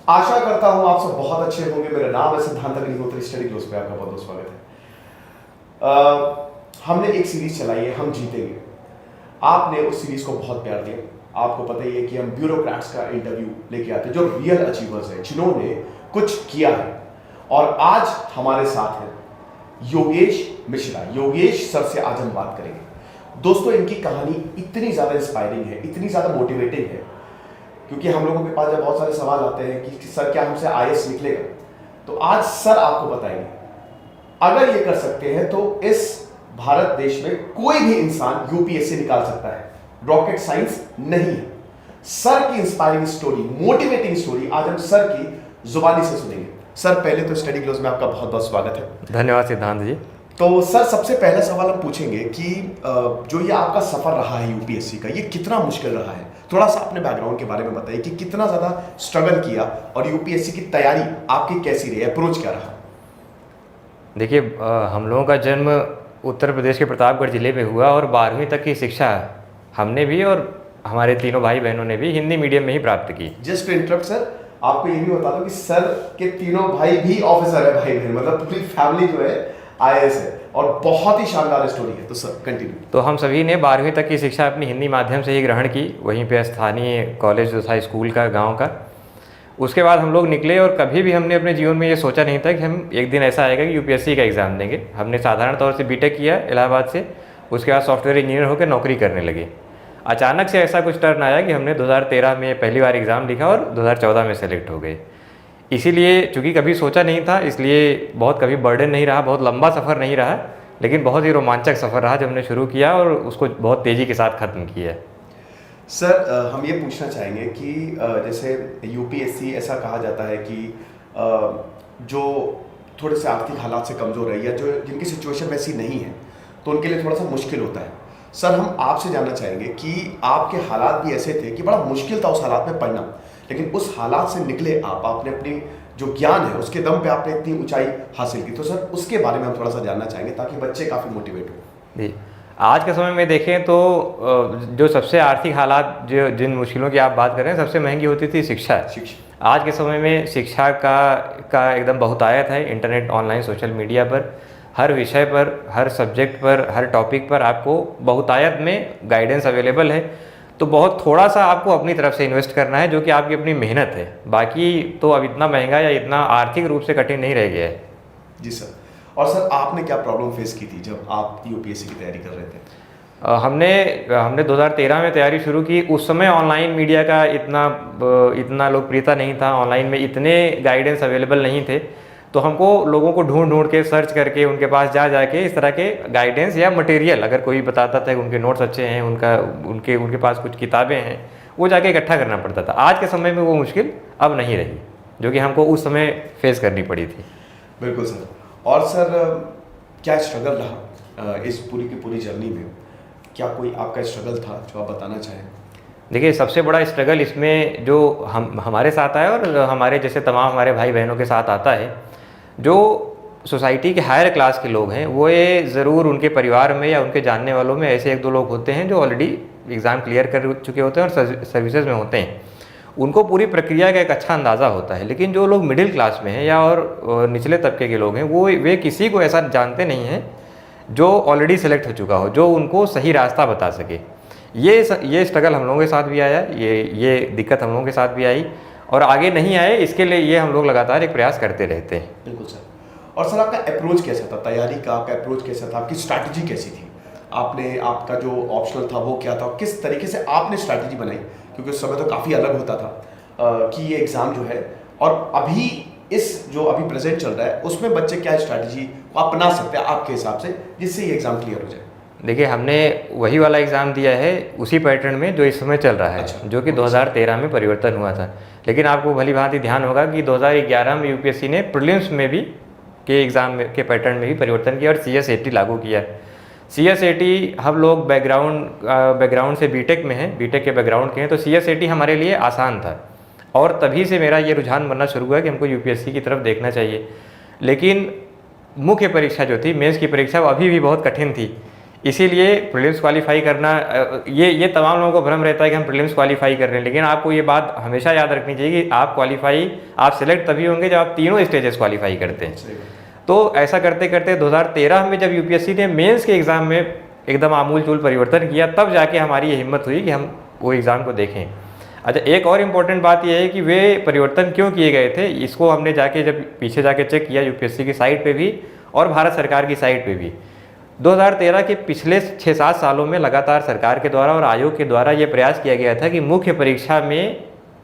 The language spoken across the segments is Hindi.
आशा करता हूं आप सब बहुत अच्छे होंगे। मेरा नाम है सिद्धांत अग्निहोत्री, स्टडी क्लोज पे आपका बहुत बहुत स्वागत है। हमने एक सीरीज चलाई है, हम जीतेंगे। आपने उस सीरीज को बहुत प्यार दिया। आपको पता ही है कि हम ब्यूरोक्रेट्स का इंटरव्यू लेके आते हैं जो रियल अचीवर्स हैं, जिन्होंने कुछ किया है। और आज हमारे साथ हैं योगेश मिश्रा। योगेश सर से आज हम बात करेंगे। दोस्तों, इनकी कहानी इतनी ज्यादा इंस्पायरिंग है, इतनी ज्यादा मोटिवेटिंग है, क्योंकि हम लोगों के पास जब बहुत सारे सवाल आते हैं कि सर क्या हमसे आईएएस निकलेगा, तो आज सर आपको बताएंगे अगर ये कर सकते हैं तो इस भारत देश में कोई भी इंसान यूपीएससी निकाल सकता है। रॉकेट साइंस नहीं है। सर की इंस्पायरिंग स्टोरी, मोटिवेटिंग स्टोरी आज हम सर की जुबानी से सुनेंगे। सर, पहले तो स्टडी क्लोज में आपका बहुत बहुत स्वागत है। धन्यवाद सिद्धांत जी। तो सर, सबसे पहला सवाल हम पूछेंगे कि जो ये आपका सफर रहा है यूपीएससी का, ये कितना मुश्किल रहा है। थोड़ा सा अपने बैकग्राउंड के बारे में बताइए कि कितना ज्यादा स्ट्रगल किया और यूपीएससी की तैयारी आपकी कैसी रही, अप्रोच क्या रहा। देखिए, हम लोगों का जन्म उत्तर प्रदेश के प्रतापगढ़ जिले में हुआ और 12वीं तक की शिक्षा हमने भी और हमारे तीनों भाई बहनों ने भी हिंदी मीडियम में ही प्राप्त की। जस्ट टू इंटरप्ट सर, आपको ये भी बता दो कि सर के तीनों भाई भी ऑफिसर है, भाई बहन, मतलब पूरी फैमिली जो है आईएएस है और बहुत ही शानदार स्टोरी है। तो सर कंटिन्यू। तो हम सभी ने 12वीं तक की शिक्षा अपनी हिंदी माध्यम से ही ग्रहण की, वहीं पे स्थानीय कॉलेज जो था स्कूल का, गांव का। उसके बाद हम लोग निकले और कभी भी हमने अपने जीवन में ये सोचा नहीं था कि हम एक दिन ऐसा आएगा कि यूपीएससी का एग्ज़ाम देंगे। हमने साधारण तौर से बीटेक किया इलाहाबाद से, उसके बाद सॉफ्टवेयर इंजीनियर होकर नौकरी करने लगे। अचानक से ऐसा कुछ टर्न आया कि हमने 2013 में पहली बार एग्ज़ाम लिखा और 2014 में सेलेक्ट हो गए। इसीलिए चूँकि कभी सोचा नहीं था, इसलिए बहुत कभी बर्डन नहीं रहा, बहुत लंबा सफ़र नहीं रहा, लेकिन बहुत ही रोमांचक सफ़र रहा जब हमने शुरू किया और उसको बहुत तेज़ी के साथ ख़त्म किया। सर, हम ये पूछना चाहेंगे कि जैसे यूपीएससी ऐसा कहा जाता है कि जो थोड़े से आर्थिक हालात से कमज़ोर है या जो जिनकी सिचुएशन वैसी नहीं है, तो उनके लिए थोड़ा सा मुश्किल होता है। सर, हम आपसे जानना चाहेंगे कि आपके हालात भी ऐसे थे कि बड़ा मुश्किल था उस हालात में पढ़ना, लेकिन उस हालात से निकले आपने अपनी जो ज्ञान है उसके दम पे आपने इतनी ऊंचाई हासिल की। तो सर उसके बारे में हम थोड़ा सा जानना चाहेंगे ताकि बच्चे काफ़ी मोटिवेट हो। जी, आज के समय में देखें तो जो सबसे आर्थिक हालात, जो जिन मुश्किलों की आप बात कर रहे हैं, सबसे महंगी होती थी शिक्षा। आज के समय में शिक्षा का एकदम बहुतायत है। इंटरनेट, ऑनलाइन, सोशल मीडिया पर हर विषय पर, हर सब्जेक्ट पर, हर टॉपिक पर आपको बहुतायत में गाइडेंस अवेलेबल है। तो बहुत थोड़ा सा आपको अपनी तरफ से इन्वेस्ट करना है, जो कि आपकी अपनी मेहनत है। बाकी तो अब इतना महंगा या इतना आर्थिक रूप से कठिन नहीं रह गया है। जी सर। और सर, आपने क्या प्रॉब्लम फेस की थी जब आप यूपीएससी की तैयारी कर रहे थे? हमने 2013 में तैयारी शुरू की। उस समय ऑनलाइन मीडिया का इतना लोकप्रियता नहीं था, ऑनलाइन में इतने गाइडेंस अवेलेबल नहीं थे। तो हमको लोगों को ढूंढ के सर्च करके उनके पास जाके इस तरह के गाइडेंस या मटेरियल, अगर कोई बताता था कि उनके नोट्स अच्छे हैं, उनके पास कुछ किताबें हैं, वो जाके इकट्ठा करना पड़ता था। आज के समय में वो मुश्किल अब नहीं रही, जो कि हमको उस समय फेस करनी पड़ी थी। बिल्कुल सर। और सर, क्या स्ट्रगल रहा इस पूरी की पूरी जर्नी में? क्या कोई आपका स्ट्रगल था जो आप बताना चाहें? देखिए, सबसे बड़ा स्ट्रगल इसमें जो हमारे साथ आया और हमारे जैसे तमाम हमारे भाई बहनों के साथ आता है, जो सोसाइटी के हायर क्लास के लोग हैं, वो ये ज़रूर उनके परिवार में या उनके जानने वालों में ऐसे एक दो लोग होते हैं जो ऑलरेडी एग्ज़ाम क्लियर कर चुके होते हैं और सर्विसेज में होते हैं। उनको पूरी प्रक्रिया का एक अच्छा अंदाज़ा होता है। लेकिन जो लोग मिडिल क्लास में हैं या और निचले तबके के लोग हैं, वे किसी को ऐसा जानते नहीं हैं जो ऑलरेडी सेलेक्ट हो चुका हो, जो उनको सही रास्ता बता सके। ये स्ट्रगल हम लोगों के साथ भी आया, ये दिक्कत हम लोगों के साथ भी आई और आगे नहीं आए, इसके लिए ये हम लोग लगातार एक प्रयास करते रहते हैं। बिल्कुल सर। और सर, आपका अप्रोच कैसा था तैयारी का? आपका अप्रोच कैसा था? आपकी स्ट्रैटेजी कैसी थी? आपका जो ऑप्शनल था वो क्या था? किस तरीके से आपने स्ट्रैटेजी बनाई? क्योंकि उस समय तो काफ़ी अलग होता था कि ये एग्ज़ाम जो है, और अभी इस जो अभी प्रेजेंट चल रहा है उसमें बच्चे क्या स्ट्रैटेजी को अपना सकते हैं आपके हिसाब से, जिससे ये एग्ज़ाम क्लियर हो जाए? देखिए, हमने वही वाला एग्ज़ाम दिया है उसी पैटर्न में जो इस समय चल रहा है। अच्छा, जो कि 2013 में परिवर्तन हुआ था। लेकिन आपको भली भांति ध्यान होगा कि 2011 में यूपीएससी ने प्रीलिम्स में भी के एग्ज़ाम के पैटर्न में भी परिवर्तन किया और CS80 लागू किया। CS80, हम लोग बैकग्राउंड से बीटेक में हैं, बीटेक के बैकग्राउंड के हैं, तो CS80 हमारे लिए आसान था और तभी से मेरा ये रुझान बनना शुरू हुआ कि हमको यूपीएससी की तरफ देखना चाहिए। लेकिन मुख्य परीक्षा जो थी, मेंस की परीक्षा, वो अभी भी बहुत कठिन थी। इसीलिए प्रीलिम्स क्वालिफाई करना ये तमाम लोगों को भ्रम रहता है कि हम प्रीलिम्स क्वालिफाई कर रहे हैं, लेकिन आपको ये बात हमेशा याद रखनी चाहिए कि आप सिलेक्ट तभी होंगे जब आप तीनों स्टेजेस क्वालिफाई करते हैं। तो ऐसा करते करते 2013 में जब यूपीएससी ने मेंस के एग्ज़ाम में एकदम आमूल-चूल परिवर्तन किया, तब जाके हमारी ये हिम्मत हुई कि हम वो एग्ज़ाम को देखें। अच्छा, एक और इम्पॉर्टेंट बात यह है कि वे परिवर्तन क्यों किए गए थे, इसको हमने जाके जब पीछे जाके चेक किया यूपीएससी की साइट पे भी और भारत सरकार की साइट पे भी। 2013 के पिछले 6-7 सालों में लगातार सरकार के द्वारा और आयोग के द्वारा ये प्रयास किया गया था कि मुख्य परीक्षा में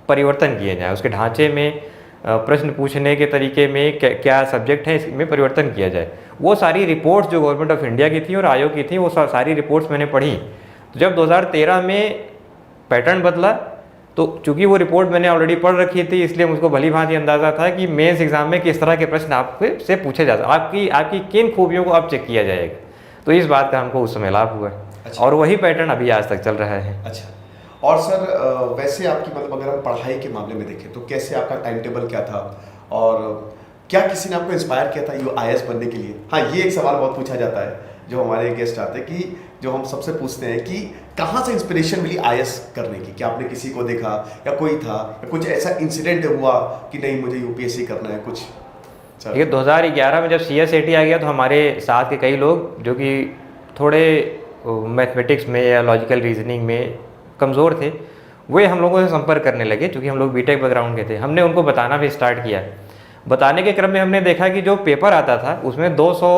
परिवर्तन किए जाए, उसके ढांचे में, प्रश्न पूछने के तरीके में, क्या सब्जेक्ट है इसमें परिवर्तन किया जाए। वो सारी रिपोर्ट्स जो गवर्नमेंट ऑफ इंडिया की थी और आयोग की थी, वो सारी रिपोर्ट्स मैंने पढ़ी। तो जब 2013 में पैटर्न बदला, तो चूंकि वो रिपोर्ट मैंने ऑलरेडी पढ़ रखी थी, इसलिए मुझको भली भांति अंदाज़ा था कि मेंस एग्जाम में किस तरह के प्रश्न आपसे पूछे जा सकते, आपकी किन खूबियों को अब चेक किया जाएगा। तो इस बात का हमको उस समय लाभ हुआ। अच्छा। और वही पैटर्न अभी आज तक चल रहा है। अच्छा, और सर वैसे आपकी मतलब अगर हम पढ़ाई के मामले में देखें तो कैसे आपका टाइम टेबल क्या था, और क्या किसी ने आपको इंस्पायर किया था ये आईएएस बनने के लिए? हाँ, ये एक सवाल बहुत पूछा जाता है जो हमारे गेस्ट आते हैं, कि जो हम सबसे पूछते हैं कि कहाँ से इंस्पिरेशन मिली आईएएस करने की? क्या आपने किसी को देखा या कोई था या कुछ ऐसा इंसिडेंट हुआ कि नहीं मुझे यूपीएससी करना है कुछ? ये 2011 में जब CSAT आ गया तो हमारे साथ के कई लोग जो कि थोड़े मैथमेटिक्स में या लॉजिकल रीजनिंग में कमज़ोर थे, वे हम लोगों से संपर्क करने लगे, क्योंकि हम लोग बीटेक बैकग्राउंड के थे। हमने उनको बताना भी स्टार्ट किया। बताने के क्रम में हमने देखा कि जो पेपर आता था उसमें 200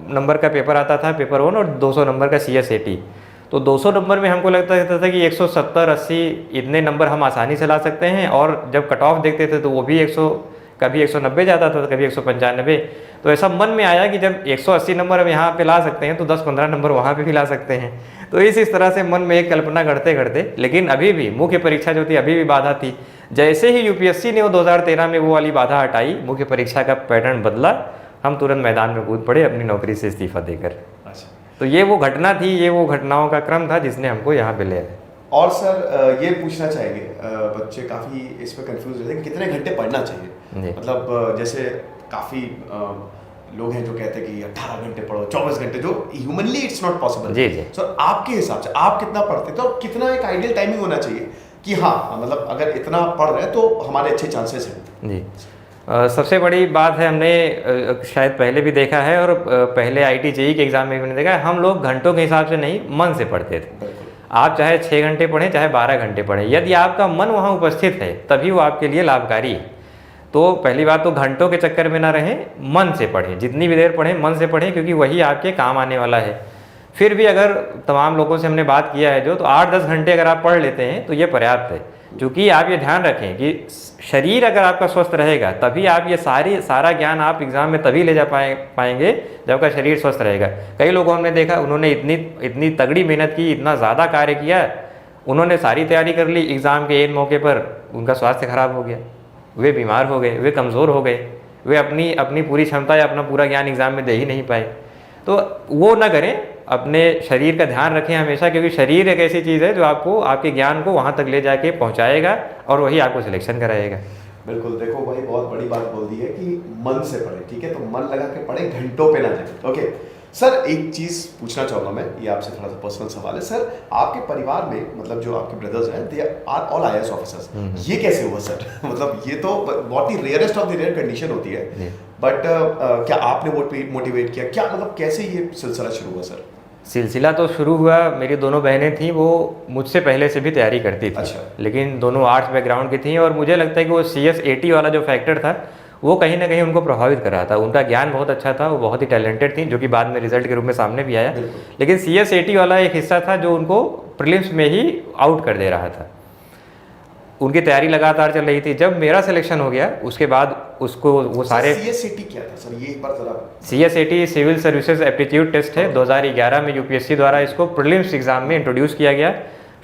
नंबर का पेपर आता था, पेपर 1, और 200 नंबर का CSAT। तो 200 नंबर में हमको लगता था कि 170-80 इतने नंबर हम आसानी से ला सकते हैं, और जब कट ऑफ देखते थे तो वो भी कभी 190 जाता था, कभी 195। तो ऐसा मन में आया कि जब 180 नंबर हम यहाँ पे ला सकते हैं तो 10-15 नंबर वहाँ पे भी ला सकते हैं। तो इस तरह से मन में एक कल्पना करते करते, लेकिन अभी भी मुख्य परीक्षा जो थी अभी भी बाधा थी। जैसे ही यूपीएससी ने वो 2013 में वो वाली बाधा हटाई, मुख्य परीक्षा का पैटर्न बदला, हम तुरंत मैदान में कूद पड़े अपनी नौकरी से इस्तीफा देकर। अच्छा, तो ये वो घटना थी, ये वो घटनाओं का क्रम था जिसने हमको यहाँ पे ले आया। और सर ये पूछना चाहेंगे, बच्चे काफ़ी इसमें कंफ्यूज रहते हैं कि कितने घंटे पढ़ना चाहिए। मतलब जैसे काफ़ी लोग हैं जो कहते हैं कि 18 घंटे पढ़ो, 24 घंटे, जो ह्यूमनली इट्स नॉट पॉसिबल। जी जी। सर आपके हिसाब से आप कितना पढ़ते थे और कितना एक आइडियल टाइमिंग होना चाहिए कि हाँ मतलब अगर इतना पढ़ रहे हैं तो हमारे अच्छे चांसेस हैं? जी, सबसे बड़ी बात है, हमने शायद पहले भी देखा है और पहले IIT JEE के एग्ज़ाम में भी मैंने देखा है, हम लोग घंटों के हिसाब से नहीं, मन से पढ़ते थे। आप चाहे 6 घंटे पढ़ें, चाहे 12 घंटे पढ़ें, यदि आपका मन वहाँ उपस्थित है तभी वो आपके लिए लाभकारी है। तो पहली बात तो घंटों के चक्कर में ना रहें, मन से पढ़ें, जितनी भी देर पढ़ें मन से पढ़ें, क्योंकि वही आपके काम आने वाला है। फिर भी अगर तमाम लोगों से हमने बात किया है जो, तो 8-10 घंटे अगर आप पढ़ लेते हैं तो ये पर्याप्त है। क्योंकि आप ये ध्यान रखें कि शरीर अगर आपका स्वस्थ रहेगा तभी आप ये सारा ज्ञान आप एग्ज़ाम में तभी ले जा पाएंगे जब आपका शरीर स्वस्थ रहेगा। कई लोगों हमने देखा, उन्होंने इतनी तगड़ी मेहनत की, इतना ज़्यादा कार्य किया, उन्होंने सारी तैयारी कर ली, एग्ज़ाम के एक मौके पर उनका स्वास्थ्य खराब हो गया, वे बीमार हो गए, वे कमज़ोर हो गए, वे अपनी पूरी क्षमता या अपना पूरा ज्ञान एग्ज़ाम में दे ही नहीं पाए। तो वो ना करें, अपने शरीर का ध्यान रखें हमेशा, क्योंकि शरीर एक ऐसी चीज़ है जो आपको आपके ज्ञान को वहाँ तक ले जाके पहुँचाएगा और वही आपको सिलेक्शन कराएगा। बिल्कुल, देखो भाई बहुत बड़ी बात बोल दी है कि मन से पढ़े, ठीक है, तो मन लगा के पढ़े, घंटों पे ना जाए। ओके सर, एक चीज़ पूछना चाहूँगा मैं, ये आपसे थोड़ा सा पर्सनल सवाल है सर, आपके परिवार में मतलब जो आपके ब्रदर्स हैं, they are all IAS officers, ये कैसे हुआ सर? मतलब ये तो बहुत ही rarest of the rare condition होती है, बट क्या आपने मोटिवेट किया, क्या मतलब कैसे ये सिलसिला शुरू हुआ सर? सिलसिला तो शुरू हुआ, मेरी दोनों बहनें थीं, वो मुझसे पहले से भी तैयारी करती थी। अच्छा। लेकिन दोनों आर्ट्स बैकग्राउंड की थीं, और मुझे लगता है कि वो CSAT वाला जो फैक्टर था वो कहीं ना कहीं उनको प्रभावित कर रहा था। उनका ज्ञान बहुत अच्छा था, वो बहुत ही टैलेंटेड थी, जो कि बाद में रिजल्ट के रूप में सामने भी आया। लेकिन CSAT वाला एक हिस्सा था जो उनको प्रीलिम्स में ही आउट कर दे रहा था। उनकी तैयारी लगातार चल रही थी। जब मेरा सिलेक्शन हो गया उसके बाद उसको वो सारे CSAT क्या था सर, ये एक बार जरा? CSAT civil services aptitude test है, 2011 में UPSC द्वारा इसको प्रीलिम्स एग्जाम में इंट्रोड्यूस किया गया।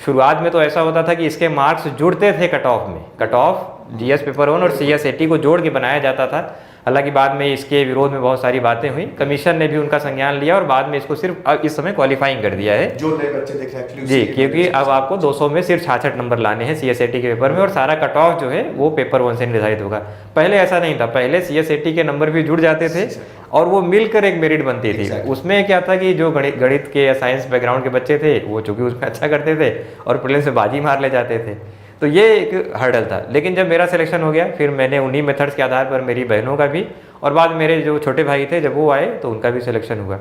शुरुआत में तो ऐसा होता था कि इसके मार्क्स जुड़ते थे कट ऑफ में, कट ऑफ GS पेपर 1 और CSAT को जोड़ के बनाया जाता था। हालांकि बाद में इसके विरोध में बहुत सारी बातें हुई, कमीशन ने भी उनका संज्ञान लिया और बाद में इसको सिर्फ अब इस समय क्वालिफाइंग कर दिया है। जो नए बच्चे देख रहे हैं जी, क्योंकि अब आपको 200 में सिर्फ 66 नंबर लाने हैं CSAT के पेपर में, और सारा कट ऑफ जो है वो पेपर 1 से निर्धारित होगा। पहले ऐसा नहीं था, पहले CSAT के नंबर भी जुड़ जाते थे और वो मिलकर एक मेरिट बनती थी। उसमें क्या था कि जो गणित के या साइंस बैकग्राउंड के बच्चे थे वो चूंकि उसमें अच्छा करते थे और प्रीलिम्स से बाजी मार ले जाते थे, तो ये एक हर्डल था। लेकिन जब मेरा सिलेक्शन हो गया, फिर मैंने उन्हीं मेथड्स के आधार पर मेरी बहनों का भी, और बाद मेरे जो छोटे भाई थे जब वो आए तो उनका भी सिलेक्शन हुआ।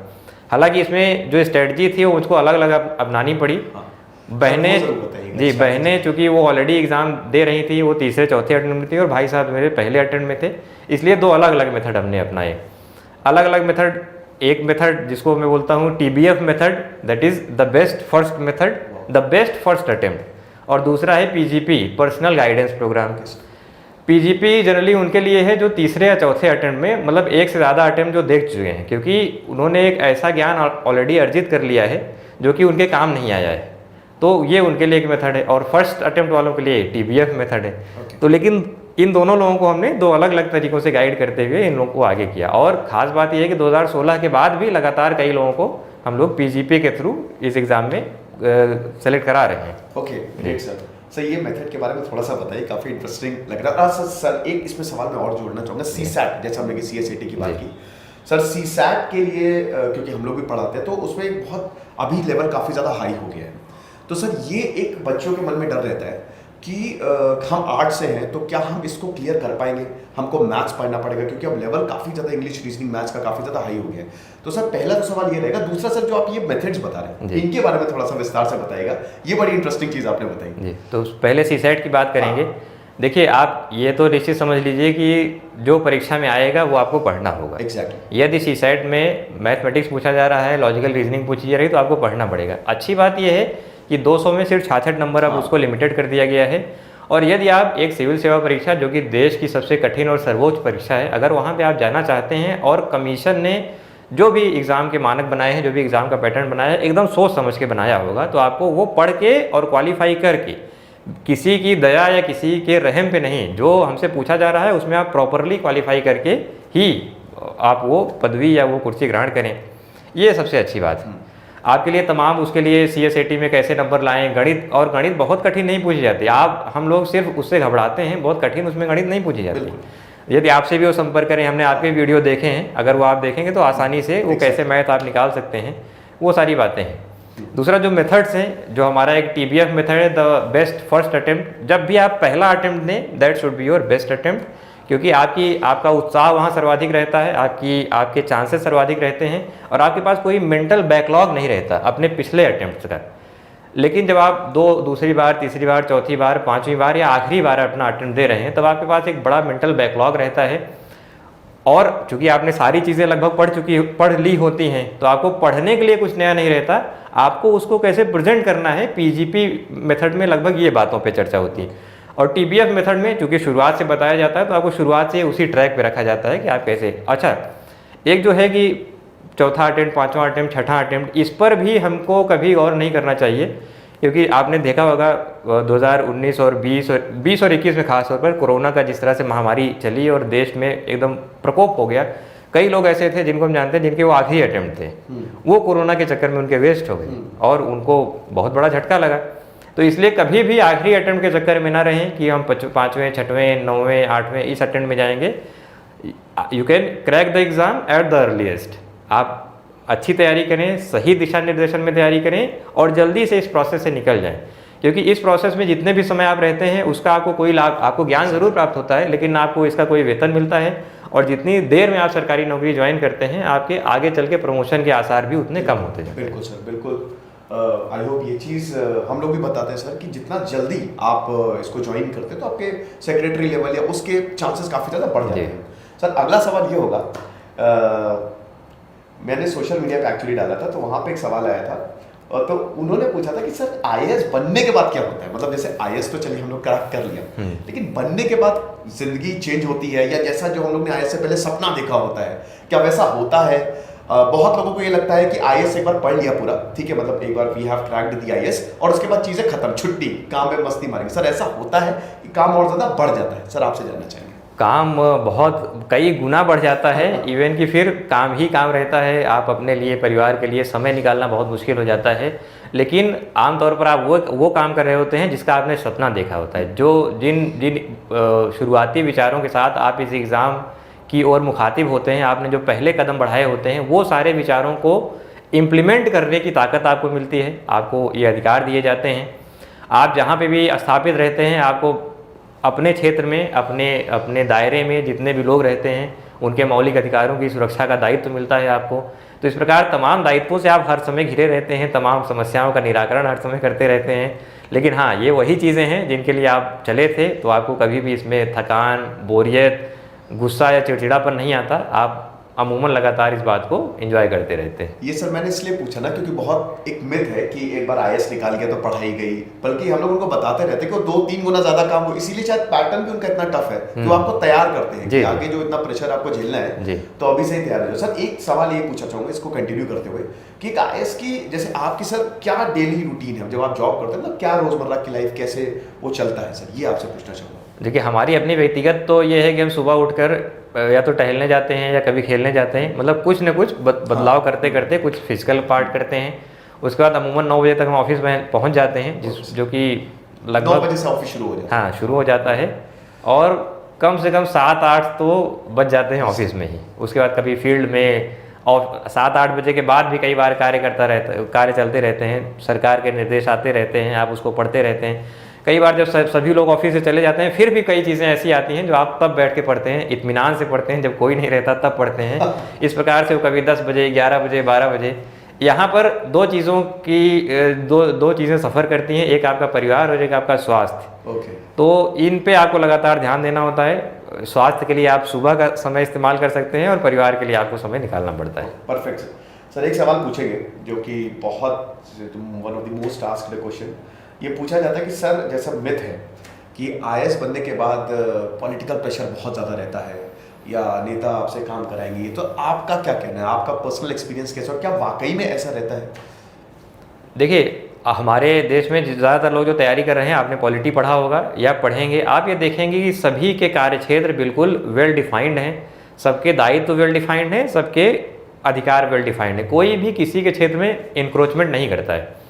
हालांकि इसमें जो स्ट्रेटजी थी वो मुझको अलग अलग अपनानी पड़ी। बहनें जी, बहनें चूँकि वो ऑलरेडी एग्ज़ाम दे रही थी, वो तीसरे चौथे अटेम्प्ट में थी और भाई साहब मेरे पहले अटेम्प्ट में थे, इसलिए 2 अलग अलग मेथड हमने अपनाए। अलग अलग मेथड, एक मेथड जिसको मैं बोलता हूँ TBF method, that is the best first method, the best first attempt, और दूसरा है PGP, personal guidance programme. PGP generally उनके लिए है जो तीसरे या चौथे अटेम्प्ट में, मतलब एक से ज़्यादा अटेम्प्ट जो देख चुके हैं, क्योंकि उन्होंने एक ऐसा ज्ञान ऑलरेडी अर्जित कर लिया है जो कि उनके काम नहीं आया है, तो ये उनके लिए एक मेथड है। और फर्स्ट अटेम्प्ट वालों के लिए TBF मेथड है। तो लेकिन इन दोनों लोगों को हमने 2 अलग अलग तरीक़ों से गाइड करते हुए इन लोगों को आगे किया। और ख़ास बात यह है कि 2016 के बाद भी लगातार कई लोगों को हम लोग PGP के थ्रू इस एग्ज़ाम में सेलेक्ट करा रहे हैं। Okay, great sir. सर ये मेथड के बारे में थोड़ा सा बताइए, काफ़ी इंटरेस्टिंग लग रहा है। सर एक इसमें सवाल मैं और जोड़ना चाहूँगा, CSAT, जैसे हमने CSAT की बात की सर, CSAT के लिए क्योंकि हम लोग भी पढ़ाते हैं तो उसमें एक बहुत अभी लेवल काफ़ी ज़्यादा हाई हो गया है, तो सर ये एक बच्चों के मन में डर रहता है कि हम आर्ट से हैं तो क्या हम इसको क्लियर कर पाएंगे, हमको मैथ्स पढ़ना पड़ेगा क्योंकि अब लेवल काफ़ी ज़्यादा इंग्लिश, रीजनिंग, मैथ्स का काफ़ी ज़्यादा हाई हो गया है। तो सर पहला तो सवाल ये रहेगा। दूसरा सर, जो आप ये मेथड्स बता रहे हैं इनके बारे में थोड़ा सा विस्तार से बताइएगा, ये बड़ी इंटरेस्टिंग चीज़ आपने बताई जी। तो पहले CSAT की बात करेंगे। देखिए, आप ये तो निश्चित समझ लीजिए कि जो परीक्षा में आएगा वो आपको पढ़ना होगा। एग्जैक्टली। यदि CSAT में मैथमेटिक्स पूछा जा रहा है, लॉजिकल रीजनिंग पूछी जा रही है, तो आपको पढ़ना पड़ेगा। अच्छी बात यह है कि 200 में सिर्फ 66 नंबर अब उसको लिमिटेड कर दिया गया है। और यदि आप एक सिविल सेवा परीक्षा, जो कि देश की सबसे कठिन और सर्वोच्च परीक्षा है, अगर वहाँ पे आप जाना चाहते हैं और कमीशन ने जो भी एग्ज़ाम के मानक बनाए हैं, जो भी एग्ज़ाम का पैटर्न बनाया है, एकदम सोच समझ के बनाया होगा, तो आपको वो पढ़ के और क्वालिफाई करके, किसी की दया या किसी के रहम पे नहीं, जो हमसे पूछा जा रहा है उसमें आप प्रॉपरली क्वालिफाई करके ही आप वो पदवी या वो कुर्सी ग्रहण करें। ये सबसे अच्छी बात है आपके लिए। तमाम उसके लिए CSAT में कैसे नंबर लाएं, गणित, और गणित बहुत कठिन नहीं पूछी जाती। हम लोग सिर्फ उससे घबराते हैं, बहुत कठिन उसमें गणित नहीं पूछी जाती। यदि आपसे भी वो संपर्क करें, हमने आपके वीडियो देखे हैं, अगर वो आप देखेंगे तो आसानी से वो कैसे मैथ आप निकाल सकते हैं, वो सारी बातें हैं। दूसरा जो मेथड्स हैं, जो हमारा एक TBF मेथड है, द बेस्ट फर्स्ट अटेम्प्ट। जब भी आप पहला अटेम्प्ट दें, that should be your best attempt, क्योंकि आपका उत्साह वहाँ सर्वाधिक रहता है, आपके चांसेस सर्वाधिक रहते हैं और आपके पास कोई मेंटल बैकलॉग नहीं रहता अपने पिछले अटेम्प्ट्स का। लेकिन जब आप दूसरी बार, तीसरी बार, चौथी बार, पांचवी बार या आखिरी बार अपना अटेम्प्ट दे रहे हैं, तब आपके पास एक बड़ा मेंटल बैकलॉग रहता है। और चूंकि आपने सारी चीज़ें लगभग पढ़ ली होती हैं, तो आपको पढ़ने के लिए कुछ नया नहीं रहता, आपको उसको कैसे प्रेजेंट करना है। PGP मेथड में लगभग ये बातों पे चर्चा होती है। और TBF मेथड में चूंकि शुरुआत से बताया जाता है, तो आपको शुरुआत से उसी ट्रैक पे रखा जाता है कि आप कैसे। अच्छा, एक जो है कि चौथा अटेम्प्ट, पाँचवा अटेम्प्ट, छठा अटेम्प्ट, इस पर भी हमको कभी गौर नहीं करना चाहिए, क्योंकि आपने देखा होगा 2019 और 20 और 21 में खासतौर पर कोरोना का जिस तरह से महामारी चली और देश में एकदम प्रकोप हो गया, कई लोग ऐसे थे जिनको हम जानते हैं जिनके वो आखिरी अटेम्प्ट थे, वो कोरोना के चक्कर में उनके वेस्ट हो गए और उनको बहुत बड़ा झटका लगा। तो इसलिए कभी भी आखिरी अटेम्प्ट के चक्कर में ना रहें कि हम 5वें, 6वें, 9वें, 8वें इस अटेम्प्ट में जाएंगे। You can crack the exam at the earliest. आप अच्छी तैयारी करें, सही दिशा निर्देशन में तैयारी करें और जल्दी से इस प्रोसेस से निकल जाएं, क्योंकि इस प्रोसेस में जितने भी समय आप रहते हैं उसका आपको कोई लाभ, आपको ज्ञान ज़रूर प्राप्त होता है, लेकिन आपको इसका कोई वेतन मिलता है। और जितनी देर में आप सरकारी नौकरी ज्वाइन करते हैं, आपके आगे चल के प्रमोशन के आसार भी उतने कम होते हैं। बिल्कुल सर, बिल्कुल। आई होप ये चीज़ हम लोग भी बताते हैं सर कि जितना जल्दी आप इसको ज्वाइन करते हैं तो आपके सेक्रेटरी लेवल या उसके चांसेस काफ़ी ज़्यादा बढ़ जाते हैं। सर अगला सवाल ये होगा, मैंने सोशल मीडिया पे एक्चुअली डाला था, तो वहाँ पे एक सवाल आया था, तो उन्होंने पूछा था कि सर IAS बनने के बाद क्या होता है। मतलब जैसे IAS तो चलिए हम लोग कर लिया, लेकिन बनने के बाद जिंदगी चेंज होती है, या जैसा जो हम लोग ने IAS से पहले सपना देखा होता है, क्या वैसा होता है? बहुत लोगों को ये लगता है कि IAS एक बार पढ़ लिया पूरा, ठीक है, मतलब एक बार we have cracked the IAS और उसके बाद चीज़ें खत्म, छुट्टी, काम में मस्ती मारेंगे। सर ऐसा होता है कि काम और ज़्यादा बढ़ जाता है? सर आपसे जानना चाहेंगे। काम बहुत कई गुना बढ़ जाता है, इवन कि फिर काम ही काम रहता है, आप अपने लिए परिवार के लिए समय निकालना बहुत मुश्किल हो जाता है। लेकिन आमतौर पर आप वो काम कर रहे होते हैं जिसका आपने सपना देखा होता है, जो जिन जिन शुरुआती विचारों के साथ आप इस एग्ज़ाम की ओर मुखातिब होते हैं, आपने जो पहले कदम बढ़ाए होते हैं, वो सारे विचारों को इम्प्लीमेंट करने की ताकत आपको मिलती है, आपको ये अधिकार दिए जाते हैं। आप जहाँ पे भी स्थापित रहते हैं, आपको अपने क्षेत्र में, अपने दायरे में जितने भी लोग रहते हैं, उनके मौलिक अधिकारों की सुरक्षा का दायित्व मिलता है आपको। तो इस प्रकार तमाम दायित्वों से आप हर समय घिरे रहते हैं, तमाम समस्याओं का निराकरण हर समय करते रहते हैं। लेकिन हाँ, ये वही चीज़ें हैं जिनके लिए आप चले थे, तो आपको कभी भी इसमें थकान, बोरियत, गुस्सा या चिड़चिड़ापन नहीं आता। आप अमूमन लगातार इस बात को एंजॉय करते रहते हैं। ये सर मैंने इसलिए पूछा ना क्योंकि बहुत एक मिथ है कि एक बार आईएएस निकाल गया तो पढ़ाई गई, बल्कि हम लोग उनको बताते रहते हैं कि वो 2-3 गुना ज्यादा काम हो, इसीलिए शायद पैटर्न भी उनका इतना टफ है कि वो आपको तैयार करते हैं कि आगे जो इतना प्रेशर आपको झेलना है तो अभी से ही तैयार हो जाओ। सर एक सवाल ये पूछना चाहूंगा इसको कंटिन्यू करते हुए कि एक आईएएस की जैसे आपकी सर क्या डेली रूटीन है जब आप जॉब करते हैं, मतलब क्या रोजमर्रा की लाइफ कैसे वो चलता है सर, ये आपसे पूछना चाहूँगा। देखिए, हमारी अपनी व्यक्तिगत तो ये है कि हम सुबह उठकर या तो टहलने जाते हैं या कभी खेलने जाते हैं, मतलब कुछ न कुछ बदलाव करते करते कुछ फिजिकल पार्ट करते हैं। उसके बाद अमूमन 9 बजे तक हम ऑफिस में पहुंच जाते हैं, जो कि लगभग 9 बजे से ऑफिस शुरू हो जाता है। हाँ, शुरू हो जाता है और कम से कम 7-8 तो बज जाते हैं ऑफिस में ही। उसके बाद कभी फील्ड में, और 7-8 बजे के बाद भी कई बार कार्य चलते रहते हैं, सरकार के निर्देश आते रहते हैं, आप उसको पढ़ते रहते हैं। कई बार जब सभी लोग ऑफिस से चले जाते हैं, फिर भी कई चीज़ें ऐसी आती हैं जो आप तब बैठ के पढ़ते हैं, इत्मीनान से पढ़ते हैं, जब कोई नहीं रहता तब पढ़ते हैं। इस प्रकार से वो कभी 10 बजे, 11 बजे, 12 बजे। यहाँ पर दो चीज़ें सफ़र करती हैं, एक आपका परिवार और एक आपका स्वास्थ्य। तो इन पे आपको लगातार ध्यान देना होता है। स्वास्थ्य के लिए आप सुबह का समय इस्तेमाल कर सकते हैं और परिवार के लिए आपको समय निकालना पड़ता है। परफेक्ट सर, एक सवाल पूछेंगे जो कि बहुत one of the most asked question, ये पूछा जाता है कि सर जैसा मिथ है कि आईएएस बनने के बाद पॉलिटिकल प्रेशर बहुत ज़्यादा रहता है या नेता आपसे काम कराएंगे, तो आपका क्या कहना है, आपका पर्सनल एक्सपीरियंस कैसा और क्या वाकई में ऐसा रहता है? देखिए, हमारे देश में ज़्यादातर लोग जो तैयारी कर रहे हैं, आपने पॉलिटी पढ़ा होगा या पढ़ेंगे, आप ये देखेंगे कि सभी के कार्यक्षेत्र बिल्कुल वेल डिफाइंड हैं, सबके दायित्व वेल डिफाइंड हैं, सबके अधिकार वेल डिफाइंड है। कोई भी किसी के क्षेत्र में इंक्रोचमेंट नहीं करता है,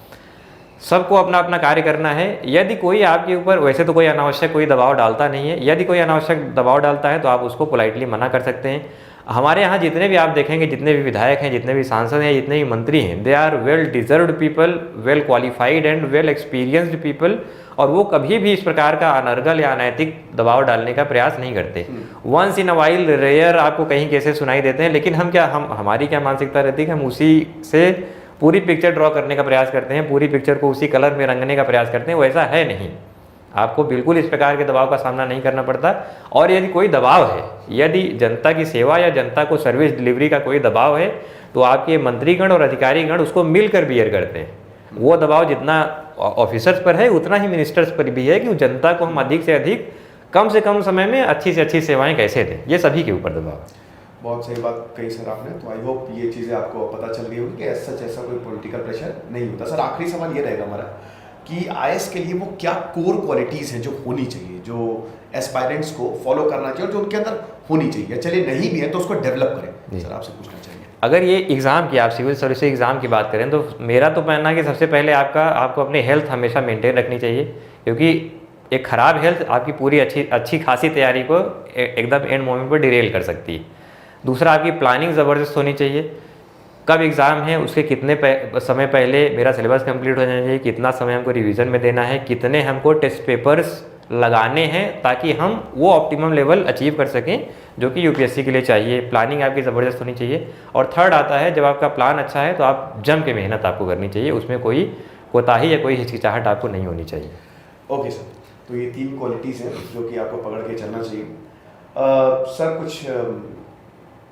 सबको अपना अपना कार्य करना है। यदि कोई आपके ऊपर, वैसे तो कोई अनावश्यक कोई दबाव डालता नहीं है, यदि कोई अनावश्यक दबाव डालता है तो आप उसको पोलाइटली मना कर सकते हैं। हमारे यहाँ जितने भी आप देखेंगे, जितने भी विधायक हैं, जितने भी सांसद हैं, जितने भी मंत्री हैं, they are well deserved people, well qualified and well experienced people, और वो कभी भी इस प्रकार का अनर्गल या अनैतिक दबाव डालने का प्रयास नहीं करते। Once in a while rare आपको कहीं कैसे सुनाई देते हैं, लेकिन हमारी क्या मानसिकता रहती है कि हम उसी से पूरी पिक्चर ड्रॉ करने का प्रयास करते हैं, पूरी पिक्चर को उसी कलर में रंगने का प्रयास करते हैं। वैसा है नहीं, आपको बिल्कुल इस प्रकार के दबाव का सामना नहीं करना पड़ता। और यदि कोई दबाव है, यदि जनता की सेवा या जनता को सर्विस डिलीवरी का कोई दबाव है, तो आपके मंत्रीगण और अधिकारीगण उसको मिलकर बियर करते हैं। वो दबाव जितना ऑफिसर्स पर है उतना ही मिनिस्टर्स पर भी है कि जनता को हम अधिक से अधिक कम से कम समय में अच्छी से अच्छी सेवाएं कैसे दें, ये सभी के ऊपर दबाव है। बहुत सही बात कही सर आपने, तो आई होप ये चीज़ें आपको पता चल गई होगी कि ऐसा कोई पॉलिटिकल प्रेशर नहीं होता। सर आखिरी सवाल ये रहेगा हमारा कि आईएएस के लिए वो क्या कोर क्वालिटीज़ हैं जो होनी चाहिए, जो एस्पायरेंट्स को फॉलो करना चाहिए और जो उनके अंदर होनी चाहिए, चलिए नहीं भी है तो उसको डेवलप करें। सर आपसे पूछना चाहिए, अगर ये एग्ज़ाम की, आप सिविल सर्विस एग्ज़ाम की बात करें, तो मेरा तो मानना है कि सबसे पहले आपको अपनी हेल्थ हमेशा मेंटेन रखनी चाहिए, क्योंकि एक ख़राब हेल्थ आपकी पूरी अच्छी खासी तैयारी को एकदम एंड मोमेंट पर डिरेल कर सकती है। दूसरा, आपकी प्लानिंग ज़बरदस्त होनी चाहिए। कब एग्ज़ाम है उसके कितने समय पहले मेरा सिलेबस कंप्लीट हो जाना चाहिए, कितना समय हमको रिवीजन में देना है, कितने हमको टेस्ट पेपर्स लगाने हैं, ताकि हम वो ऑप्टिमम लेवल अचीव कर सकें जो कि यूपीएससी के लिए चाहिए। प्लानिंग आपकी ज़बरदस्त होनी चाहिए। और थर्ड आता है, जब आपका प्लान अच्छा है तो आप जम के मेहनत आपको करनी चाहिए, उसमें कोई कोताही या कोई हिचकिचाहट आपको नहीं होनी चाहिए। ओके सर, तो ये 3 क्वालिटीज़ हैं जो कि आपको पकड़ के चलना चाहिए। सर कुछ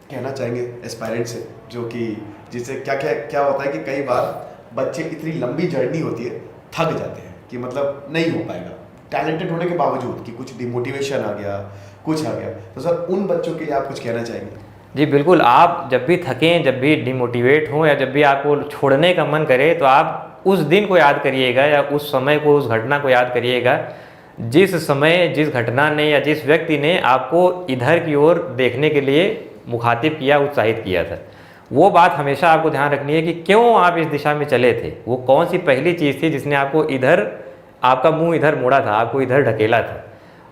कहना चाहेंगे एस्पायरेंट से, जो कि जिससे क्या होता है कि कई बार बच्चे इतनी लंबी जर्नी होती है, थक जाते हैं कि मतलब नहीं हो पाएगा, टैलेंटेड होने के बावजूद कि कुछ डिमोटिवेशन आ गया, कुछ आ गया, तो सर उन बच्चों के लिए आप कुछ कहना चाहेंगे? जी बिल्कुल, आप जब भी थकें, जब भी डिमोटिवेट हों या जब भी आपको छोड़ने का मन करे, तो आप उस दिन को याद करिएगा या उस समय को, उस घटना को याद करिएगा जिस समय जिस घटना ने या जिस व्यक्ति ने आपको इधर की ओर देखने के लिए मुखातिब किया, उत्साहित किया था, वो बात हमेशा आपको ध्यान रखनी है कि क्यों आप इस दिशा में चले थे। वो कौन सी पहली चीज़ थी जिसने आपको इधर, आपका मुंह इधर मोड़ा था, आपको इधर ढकेला था।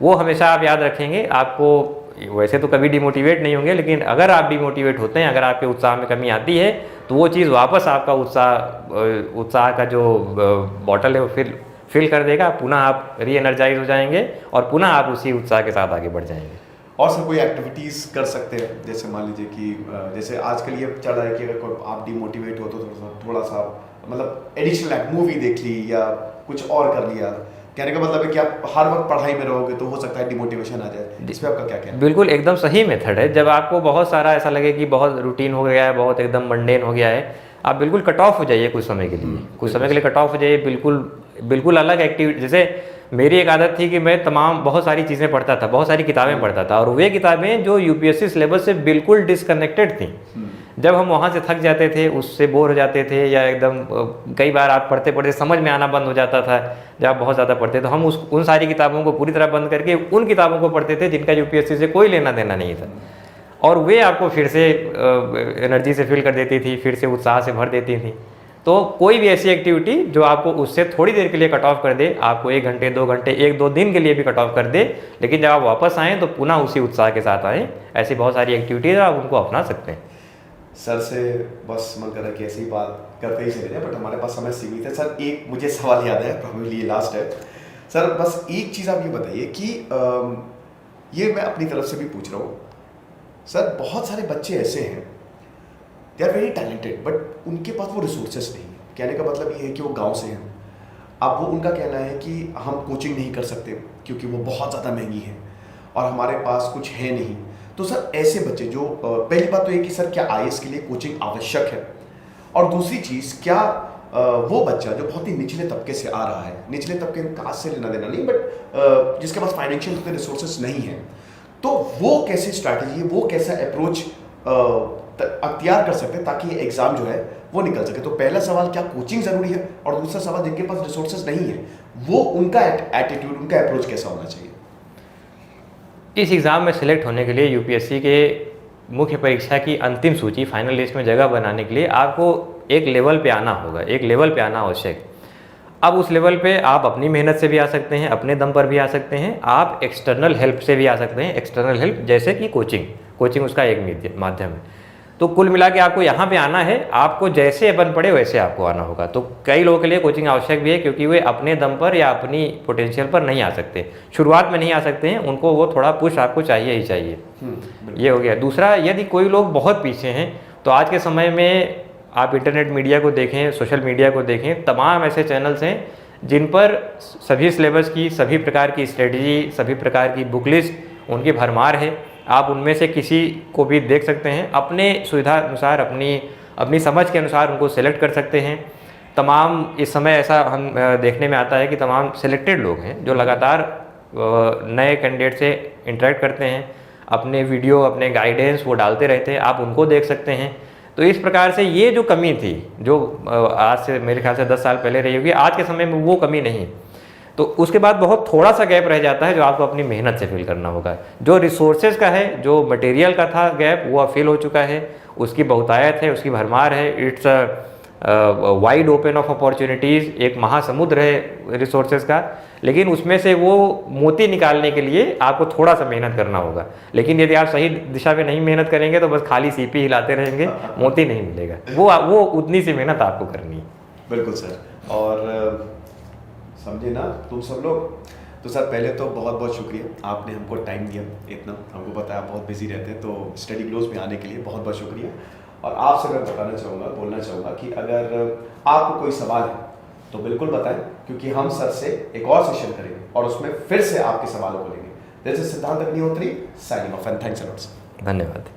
वो हमेशा आप याद रखेंगे। आपको वैसे तो कभी डिमोटिवेट नहीं होंगे, लेकिन अगर आप डिमोटिवेट होते हैं, अगर आपके उत्साह में कमी आती है, तो वो चीज़ वापस आपका उत्साह का जो बॉटल है वो फिल कर देगा। पुनः आप री एनर्जाइज हो जाएंगे और पुनः आप उसी उत्साह के साथ आगे बढ़ जाएंगे। और सर कोई एक्टिविटीज़ कर सकते हैं, जैसे मान लीजिए कि जैसे आजकल ये चल रहा है कि अगर आप डिमोटिवेट हो तो थोड़ा सा मतलब एडिशनल मूवी देख ली या कुछ और कर लिया। कहने का मतलब है कि आप हर वक्त पढ़ाई में रहोगे तो हो सकता है डिमोटिवेशन आ जाए। इस पर आपका क्या कहना है? बिल्कुल एकदम सही मेथड है। जब आपको बहुत सारा ऐसा लगे कि बहुत रूटीन हो गया है, बहुत एकदम मंडेन हो गया है, आप बिल्कुल कट ऑफ हो जाइए कुछ समय के लिए। कुछ समय के लिए कट ऑफ हो जाइए, बिल्कुल अलग एक्टिविटी। जैसे मेरी एक आदत थी कि मैं बहुत सारी चीज़ें पढ़ता था, बहुत सारी किताबें पढ़ता था, और वे किताबें जो यूपीएससी सिलेबस से बिल्कुल डिसकनेक्टेड थी। जब हम वहाँ से थक जाते थे, उससे बोर हो जाते थे, या एकदम कई बार आप पढ़ते पढ़ते समझ में आना बंद हो जाता था, जब आप बहुत ज़्यादा पढ़ते, तो हम उन सारी किताबों को पूरी तरह बंद करके उन किताबों को पढ़ते थे जिनका यूपीएससी से कोई लेना देना नहीं था, और वे आपको फिर से एनर्जी से फिल कर देती थी, फिर से उत्साह से भर देती थी। तो कोई भी ऐसी एक्टिविटी जो आपको उससे थोड़ी देर के लिए कट ऑफ कर दे, आपको 1 घंटे 2 घंटे 1-2 दिन के लिए भी कट ऑफ कर दे, लेकिन जब आप वापस आएँ तो पुनः उसी उत्साह के साथ आएँ। ऐसी बहुत सारी एक्टिविटीज़ आप उनको अपना सकते हैं। सर से बस मन कर रहा है कि ऐसी बात करते ही चले जाए, बट हमारे पास समय सीमित है। सर एक मुझे सवाल याद है, प्रोबेबली ये लास्ट है। सर बस एक चीज़ आप ये बताइए कि ये मैं अपनी तरफ से भी पूछ रहा हूँ। सर बहुत सारे बच्चे ऐसे हैं, they are very talented, but उनके पास वो रिसोर्सेस नहीं है। कहने का मतलब ये है कि वो गांव से हैं। अब वो उनका कहना है कि हम कोचिंग नहीं कर सकते क्योंकि वो बहुत ज़्यादा महंगी है और हमारे पास कुछ है नहीं। तो सर ऐसे बच्चे जो पहली बात तो ये कि सर क्या आईएएस के लिए कोचिंग आवश्यक है, और दूसरी चीज़ क्या वो बच्चा जो बहुत ही निचले तबके से आ रहा है, निचले तबके कास्ट से लेना देना नहीं, बट जिसके पास फाइनेंशियल रिसोर्सेस नहीं है, तो वो कैसे स्ट्रैटेजी, वो कैसा अप्रोच अख्तियार कर सकते हैं ताकि एग्जाम जो है वो निकल सके। तो पहला सवाल, क्या कोचिंग जरूरी है, और दूसरा सवाल, जिनके पास रिसोर्सेज नहीं है वो उनका एटीट्यूड, उनका अप्रोच कैसा होना चाहिए? इस एग्ज़ाम में सेलेक्ट होने के लिए यूपीएससी के मुख्य परीक्षा की अंतिम सूची, फाइनल लिस्ट में जगह बनाने के लिए आपको एक लेवल पे आना होगा, एक लेवल पे आना आवश्यक। अब उस लेवल पे आप अपनी मेहनत से भी आ सकते हैं, अपने दम पर भी आ सकते हैं, आप एक्सटर्नल हेल्प से भी आ सकते हैं। एक्सटर्नल हेल्प जैसे कि कोचिंग उसका एक माध्यम है। तो कुल मिला के आपको यहाँ पे आना है, आपको जैसे बन पड़े वैसे आपको आना होगा। तो कई लोगों के लिए कोचिंग आवश्यक भी है क्योंकि वे अपने दम पर या अपनी पोटेंशियल पर नहीं आ सकते, शुरुआत में नहीं आ सकते हैं, उनको वो थोड़ा पुश आपको चाहिए ही चाहिए। ये हो गया। दूसरा, यदि कोई लोग बहुत पीछे हैं तो आज के समय में आप इंटरनेट मीडिया को देखें, सोशल मीडिया को देखें, तमाम ऐसे चैनल्स हैं जिन पर सभी सिलेबस की, सभी प्रकार की स्ट्रेटजी, सभी प्रकार की बुक लिस्ट उनकी भरमार है। आप उनमें से किसी को भी देख सकते हैं, अपने सुविधा अनुसार, अपनी समझ के अनुसार उनको सेलेक्ट कर सकते हैं। तमाम इस समय ऐसा हम देखने में आता है कि तमाम सिलेक्टेड लोग हैं जो लगातार नए कैंडिडेट से इंटरेक्ट करते हैं, अपने वीडियो, अपने गाइडेंस वो डालते रहते हैं, आप उनको देख सकते हैं। तो इस प्रकार से ये जो कमी थी, जो आज से मेरे ख्याल से 10 साल पहले रही होगी, आज के समय में वो कमी नहीं है। तो उसके बाद बहुत थोड़ा सा गैप रह जाता है जो आपको अपनी मेहनत से फिल करना होगा। जो रिसोर्सेज का है, जो मटेरियल का था गैप, वो अब फिल हो चुका है, उसकी बहुतायत है, उसकी भरमार है। It's wide open of opportunities, एक महासमुद्र है रिसोर्सेज का, लेकिन उसमें से वो मोती निकालने के लिए आपको थोड़ा सा मेहनत करना होगा। लेकिन यदि आप सही दिशा में नहीं मेहनत करेंगे तो बस खाली सीपी हिलाते रहेंगे, मोती नहीं मिलेगा। वो उतनी सी मेहनत आपको करनी है। बिल्कुल सर, और समझे ना तुम सब लोग। तो सर पहले तो बहुत बहुत शुक्रिया, आपने हमको टाइम दिया, इतना हमको पता है आप बहुत बिजी रहते हैं, तो स्टडी ग्लोज में आने के लिए बहुत बहुत शुक्रिया। और आपसे मैं बताना चाहूँगा, बोलना चाहूँगा कि अगर आपको कोई सवाल है तो बिल्कुल बताएं, क्योंकि हम सर से एक और सेशन करेंगे और उसमें फिर से आपके सवालों को लेंगे। दिस इज सिद्धांत Agnihotri signing off, and thanks a lot sir. धन्यवाद।